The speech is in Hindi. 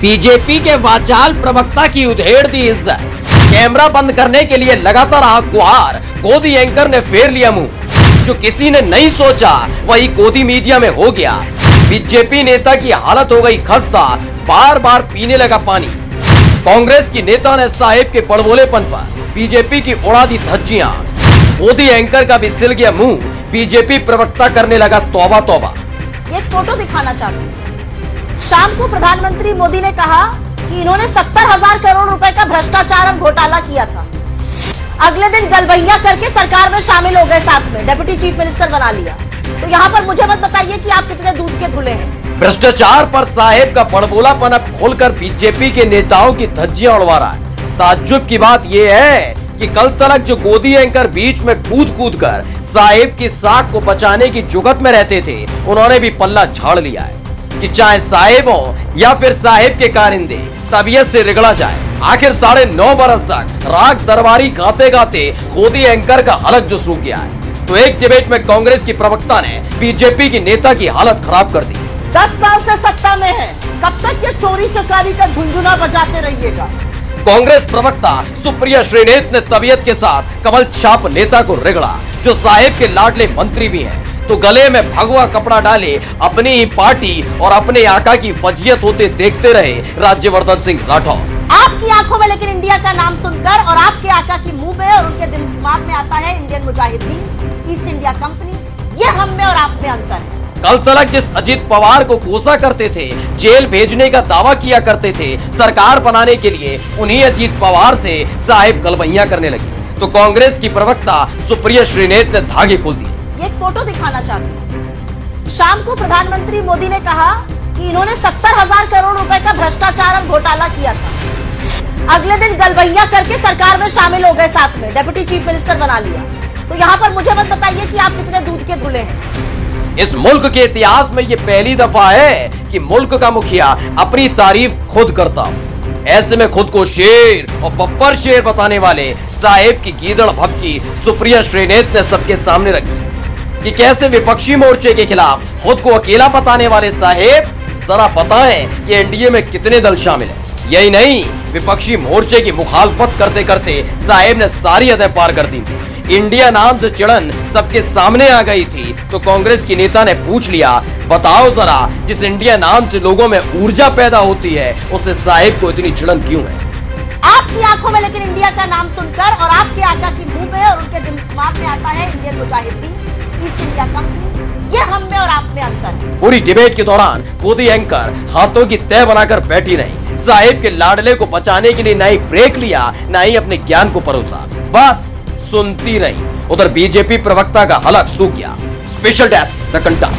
बीजेपी के वाचाल प्रवक्ता की उधेड़ दी इज्जत। कैमरा बंद करने के लिए लगातार रहा गुहार, गोदी एंकर ने फेर लिया मुंह। जो किसी ने नहीं सोचा वही गोदी मीडिया में हो गया। बीजेपी नेता की हालत हो गई खस्ता, बार बार पीने लगा पानी। कांग्रेस की नेता ने साहेब के बड़बोलेपन पर बीजेपी की उड़ा दी धज्जियां। गोदी एंकर का भी सिल गया मुंह, बीजेपी प्रवक्ता करने लगा तौबा तौबा। एक फोटो दिखाना चाहती हूँ। शाम को प्रधानमंत्री मोदी ने कहा कि इन्होंने 70,000 करोड़ रुपए का भ्रष्टाचार और घोटाला किया था। अगले दिन गलबैया करके सरकार में शामिल हो गए, साथ में डिप्टी चीफ मिनिस्टर बना लिया। तो यहाँ पर मुझे मत बताइए कि आप कितने दूध के धुले हैं। भ्रष्टाचार पर साहेब का बड़बोलापन अब खोलकर बीजेपी के नेताओं की धज्जियां उड़वा रहा है। ताज्जुब की बात यह है कि कल तक जो गोदी एंकर बीच में कूद कूद कर साहेब की साख को बचाने की जुगत में रहते थे, उन्होंने भी पल्ला झाड़ लिया है कि चाहे साहेब हो या फिर साहेब के कारिंदे तबीयत से रिगड़ा जाए। आखिर 9.5 बरस तक राग दरबारी गाते गाते गोदी एंकर का हलक जो सूख गया है। तो एक डिबेट में कांग्रेस की प्रवक्ता ने बीजेपी की नेता की हालत खराब कर दी। 10 साल से सत्ता में है, कब तक ये चोरी चकारी का झुंझुना बजाते रहिएगा। कांग्रेस प्रवक्ता सुप्रिया श्रीनेत ने तबीयत के साथ कमल छाप नेता को रिगड़ा, जो साहेब के लाडले मंत्री भी हैं। तो गले में भगवा कपड़ा डाले अपनी ही पार्टी और अपने आका की फजीयत होते देखते रहे राज्यवर्धन सिंह राठौर। आपकी आंखों में लेकिन इंडिया का नाम सुनकर और आपके आका की मुंह में और उनके दिमाग में आता है Indian Mujahideen, east India company. ये हम में और आप में अंतर है। कल तक जिस अजीत पवार को कोसा करते थे, जेल भेजने का दावा किया करते थे, सरकार बनाने के लिए उन्हीं अजीत पवार से साहेब गलबैया करने लगे। तो कांग्रेस की प्रवक्ता सुप्रिया श्रीनेत ने धागे खोल दिए। एक फोटो दिखाना चाहती हूँ। शाम को प्रधानमंत्री मोदी ने कहा कि इन्होंने 70,000 करोड़ रुपए का भ्रष्टाचार और घोटाला किया था। अगले दिन गलबैया करके सरकार में शामिल हो गए, साथ में डिप्टी चीफ मिनिस्टर बना लिया। तो यहाँ पर मुझे मत बताइए कि आप कितने दूध के धुले हैं। इस मुल्क के इतिहास में ये पहली दफा है कि मुल्क का मुखिया अपनी तारीफ खुद करता हो। ऐसे में खुद को शेर और बब्बर शेर बताने वाले साहेब की गीदड़ भक्की सुप्रिया श्रीनेत ने सबके सामने रखी कि कैसे विपक्षी मोर्चे के खिलाफ खुद को अकेला बताने वाले साहेब जरा बताएं कि एनडीए में कितने दल शामिल हैं। यही नहीं, विपक्षी मोर्चे की मुखालफत करते करते साहेब ने सारी हदें पार कर दी थी। इंडिया नाम से चिड़न सबके सामने आ गई थी। तो कांग्रेस की नेता ने पूछ लिया, बताओ जरा, जिस इंडिया नाम से लोगों में ऊर्जा पैदा होती है, उससे साहेब को इतनी चिड़न क्यों है? आपकी आंखों में लेकिन इंडिया का नाम सुनकर और आपके आका की मुंह में और उनके दिमाग में आता है Indian Mujahideen, east India company. ये हम में और आप में अंतर है। पूरी डिबेट के दौरान गोदी एंकर हाथों की तय बनाकर बैठी रही। साहेब के लाडले को बचाने के लिए ना ही ब्रेक लिया, ना ही अपने ज्ञान को परोसा, बस सुनती रही। उधर बीजेपी प्रवक्ता का हलक सूख गया। स्पेशल डेस्क द कंटा।